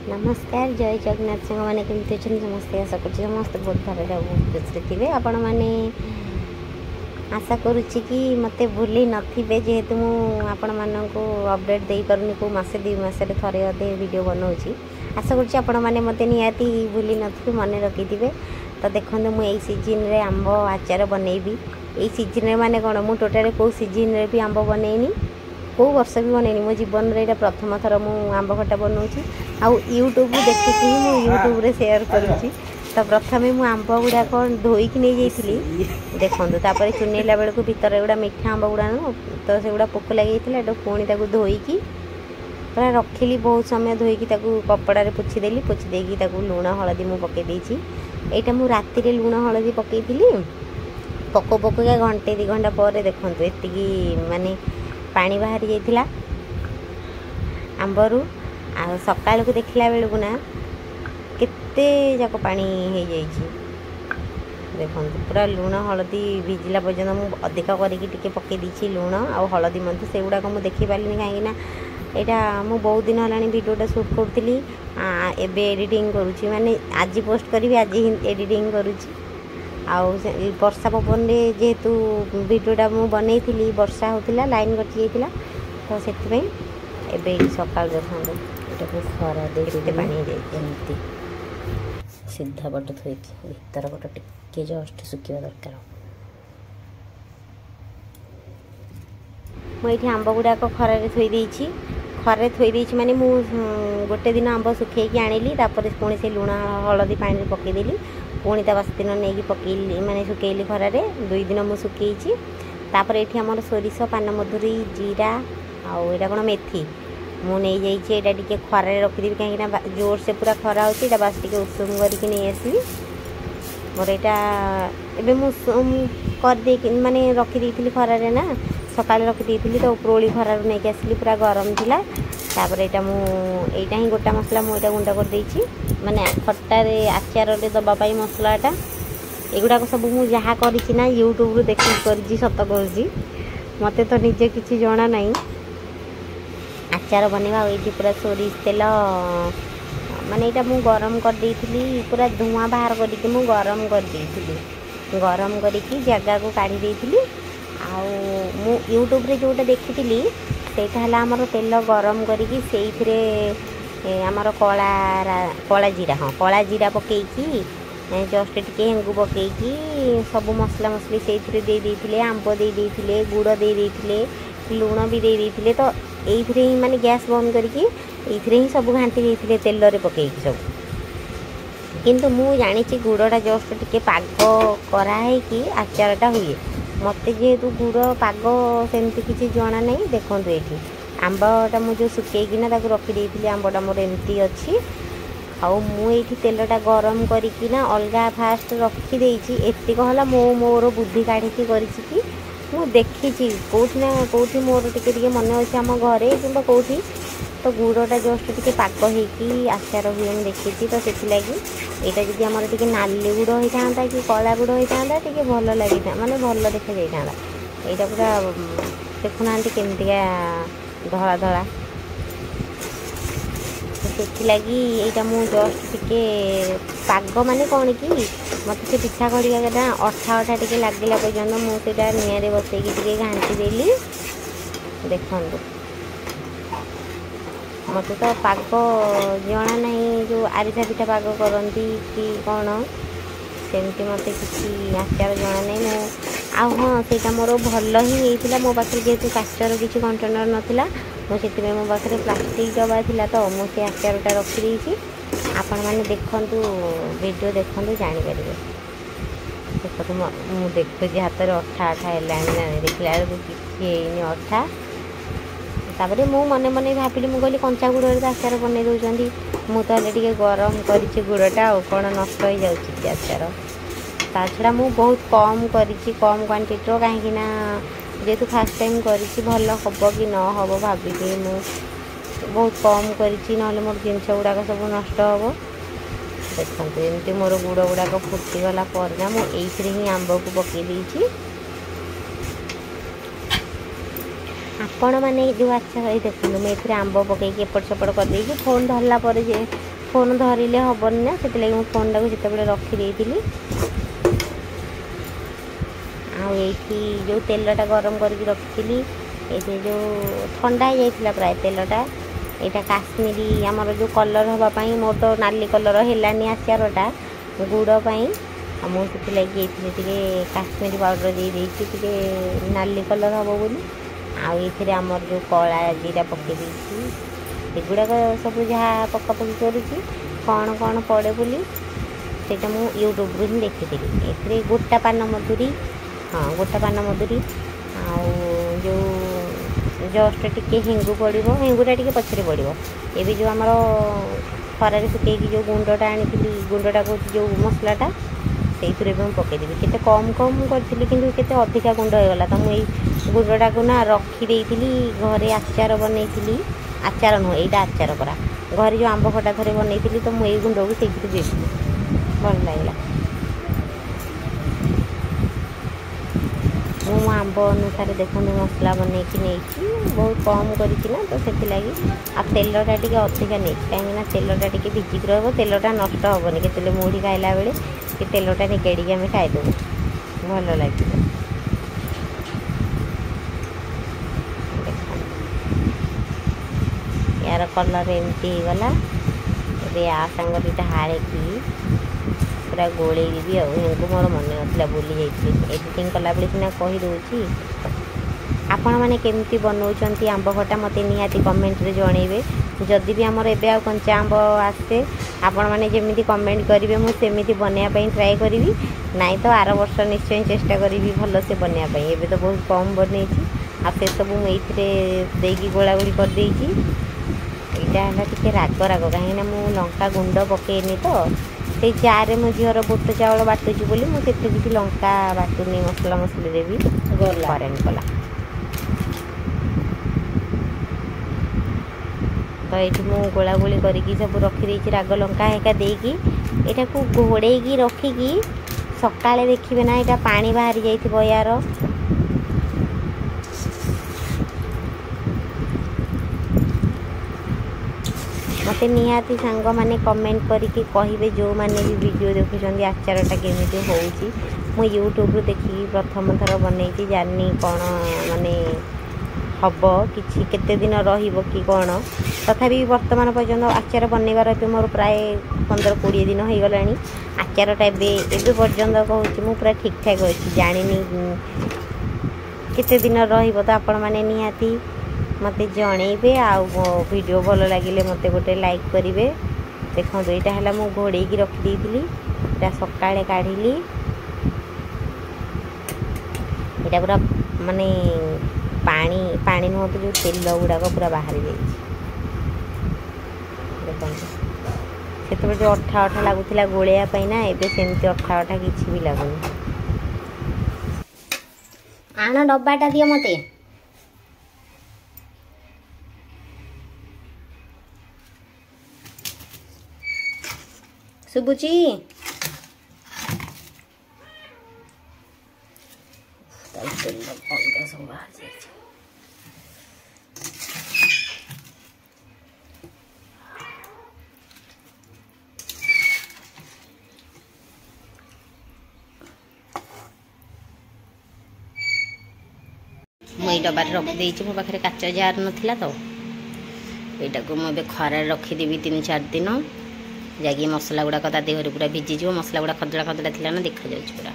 नमस्कार जय जगन्नाथ सांग मैंने केमती अच्छे समस्ते आशा कर समस्त बहुत भर खुशी थे आपण मैंने आशा करुच्ची कि मत भूली नथिबे जेहेतु आपण मानक अपडेट दे पारुनी को मासे 2 मासरे थरे अधे वीडियो बनाऊँगी आशा करुच्ची आपण मैंने मत निहाती भूली नथिबे मन रखिथे। तो देखो मुझे सीजन रे आंब आचार बनैबी यही सीजन माने कौन मु टोटाल कौ सीजन रे भी आंब बनैनी कौ वर्ष भी बनैनी मो जीवन में यहाँ प्रथम थर मु आंब खटा बनाऊँगी आउ यूट्यूब देखिकी ही यूट्यूब रे शेयर करुँची। तो प्रथम मु आंब गुड़ाक धोईकी नहीं जाइली देखूँ तापर चुनेला बेलू भितर गुड़ा मीठा आंब गुड़ा न तो से गुड़ा पोक लगे पुणी धोईकी पूरा रखिली बहुत समय धोईकी कपड़ा पोछीदेली पोछीदेकी लुण हलदी मु पकई यहाँ मु राति लुण हलदी पकई पको पकोका घंटे 2 घंटा पर देखूँ एतिकी माने पानी बाहरी जाइथिला आंबरू आ सकाळ को देखला बेलू ना केते जाक पानी हो जाइए देखो पूरा लुण हलदी भिजिला पर्यटन मुझे अधिका करके पकई दी लुण आ हलदी मध्य से गुड़ाक मुझे देखी पारे कहीं यहाँ मुझे बहुत दिन है वीडियोटा शूट करी एबे एडिटिंग करुँची माने आज पोस्ट करी आज ही एडिटिंग करुँची आउ वर्षा पवन जेहेतु वीडियोटा मुझे बनई वर्षा होता लाइन कटि जाइए तो से सकाल देखो खरा दे पानी जाती सीधा पट थोड़ी भीतर पट टिके जस्ट सुखा दरकार मुझे आंब गुड़ाक खरारे थोड़ी खरे थोड़ी माने मु गोटे दिन आंब सुखेकी आनिली पुणी से लुण हलदी पानी पकईदेली पुणी ता 5 दिन नहीं पकईली माने सुखेली खरारे 2 दिन मु सुखेची तापर ये आमर सोरिष पानमधुरी जीरा आउ यहाँ कौन मेथी मु नहीं जाइए टे खरारे रखीदेवी कहीं जोर से पूरा खरा हो बास टे उषुम करके नहीं आसली मोर यहाँ एवं कर माने रखीदी खरारे ना सकाल रखीदी तो उपरोली खरार नहीं आसली पूरा गरम थिला तापर यहाँ ही गोटा मसला मुझे गुंड कर माने खट्टार आचार दवापाई मसलाटा एगुड़ाक सब मुझे जहाँ करना यूट्यूब रू देख कर सत कर मत तो निजे किसी जना ना आचार बनवा ये पूरा सोरिष तेल माने यहाँ मुझे गरम कर देइथिली पूरा धुआं बाहर करके मुझे गरम कर देइथिली गरम करके जगह को काढ़ी देइथिली आउ मु यूट्यूब रे जोटा देखी सेटा है आमर तेल गरम करके से आमर कला जीरा हाँ कला जीरा पकईकी जस्ट टे हेंगू पकईकी सब मसला मसली से दे आंब दे गुड़ दे लुण भी दे तो ये माने गैस बंद करके ये सब घाटी देते तेल रे पकईकी सब किंतु मु जानी गुड़टा जस्ट टे पाग कराई कि आचारटा हुए मत जेहेतु गुड़ पाग सेमती किसी जना नहीं देखो ये आंबटा मुझे सुखेकिना रखीदी आंबटा मोर एमती अच्छी आउ मुझे तेलटा गरम करना अलग फास्ट रखीदे एतिक है मोर बुद्धि काढ़ी कि मु देखी कौटी ना कौटी मोर टे मन अच्छे आम घरे कि कौटी तो गुड़टा जस्ट टे पाग होगी आचार हुए देखी तो से यहाँ जब आम टे नाली गुड़ होता कि कला गुड़ होता टे भल लगी माने भल देखा जाता यहाँ पूरा देखुना केमतिका धला धला से लगी यहाँ मुझे जस्ट टे पाग माने कौन कि मत से पिछा करा अठा अठा टे लगला पर्यटन मुझे निआरे बसैकी घाटी देली देखु मत तो पाग जना नहीं जो आरिसा पिठा पाग करती कि कौन सेमती मत किसी आचार जना नहीं मु हाँ से मोर भल ही होता मो पाखे जेहतु काचर किसी कंटेनर नाला मुझे मो पाखे प्लास्टिक डब्बा थी तो मुझे आचारटा रखीदी आपण मैंने देखु वीडियो देखु जापर देखो मुझे देखुची हाथ में अठा अठा है देखला किसी अठा तापर मु मने मने भाविली मुझे कहली कंचा गुड़ आचार बन दौरान मुझे टे गरम कर गुड़टा कौन नष्ट हो जाऊँगी आचार ता छड़ा मु बहुत कम करी कम क्वांटिटी कहीं जेहेतु फास्ट टाइम करी भल हम कि न हम भाविकी मु बहुत कम करी ना मोर जिनस गुड़ाक सब नष्ट हम देखते एमती मोर गुड़ गुड़ाक फुटीगला ना मुझे ही आंब को पकई देती आपण मैंने जो आचार देखो मुझे आंब पकईकी एपट सेपट कर फोन धरला फोन धरिले हेनी ना से मुझे फोन टाक जिते रखीदी आठी जो तेलटा गरम करके रखी ये जो ठंडा हो जाता प्राय तेलटा यहाँ काश्मीरी आमर जो कलर हाँपाई मोर तो नाली कलर है आचारटा गुड़पाई मुझे लगे काश्मीरी पाउडर दे देती नाली कलर हम बोली आउ आमर जो कला जीरा पकई एगुड़ाक सब जहाँ पकापकी करुँची कौन कौन पड़े बोली से मुझे यूट्यूब रू ही देखी ए गोटा पान मधुरी हाँ गोटा पान मधुरी जो जस्ट टिके हेंगु पड़ो हेंगुटा टी पचरे पड़ो ये जो आमर खरारे सुखे जो गुंडटा आनी गुंडटा कौन जो मसलाटा से पकईदेवी केते कम कम करी कि अधिका गुंड होगा तो मुझे गुंडटा को ना रखीदी घरे आचार बनई आचार नुह यहाँ आचार करा घरे जो आंब खटा थे बनई तो मुझे गुंड को से भल लगे मु आंब अनुसार देखो मसला बनई बहुत कम करना तो से आ तेलटा टी अधिका नहीं कहीं तेलटा टी भिजिक रेलटा नष्ट हेनी के मुढ़ी खाइला बेले कि तेलटा निकाड़ी आम खाईदेव भल लगे यार कलर एमती गला ए आ सांग दुटा हाड़े पूरा गोले देवी आमको मोर मन ना भूली जाइए एडिटिंग कला बेले सीना कहीदे आपण मैंने केमती बनाऊँ आंब खटा मत निहाती कमेंट रे जनइबे जदि भी आमर एबे कंचा आंब आसे आपण मैंने जमी कमेंट करेंगे मुझे बनवाई ट्राए करी नाई तो आर वर्ष निश्चय चेष्टा करी भल से बनवाई एबे तो बहुत कम बनई आ से सब मुझे गोला गोली करदे यहाँ है टी राग राग कहीं मुझे लंका गुंड पकईनी तो से जार मो झीर बुट चाउल बाटुची बोली मुझे भी लंका बाटुनी मसला मसली देवी करें कला तो ये मुझे गोला गोली करके सब रखीदे राग लंका हेका देकी यहाँ को घोड़े रखिकी सकाଳେ देखिए ना यहाँ पानी बाहरी जाइए यार मत निहाती सांग मैंने कमेंट करके कहे जो मैंने भी वीडियो देखुं आचारटा केमी हो यूट्यूब देखिए प्रथम थर बनई जानी कौन माने हम कि केते दिन रहिबो कि कौन तथापि वर्तमान पर्यंत आचार बनइबार भी मोर प्राय 15-20 दिन हो गला आचारटा एबे पर्यंत कहूँ मु पूरा ठीक ठाक अच्छी जानी केते दिन रहिबो तो आपण माने निहाती मते जनइबे आउ वीडियो भल लगे मते गोटे लाइक करेंगे देखो यहाँ है मुझे घोड़े रखीदी यहाँ सकाଳେ काढ़ी यहाँ पूरा माने पानी पानी नुह तो जो तेल गुड़ाक पूरा बाहरी जाइए देखो से जो अठा अठा लगुला गोलैया ना एबे सेमती अठा अठा किसी भी लगुनि आण डब्बाटा दियो मते शुभुची अलगा सब बाहर जाए मुझे डब्बा रखी मो पाखे काच जार नाला तो यहाँ को मुझे खरार रखीदेवी 3-4 दिन जाकि मसला गुड़ाक देहरे पूरा भिजिज मसला गुड़ा खदड़ा खदड़ा थी ना देखा पूरा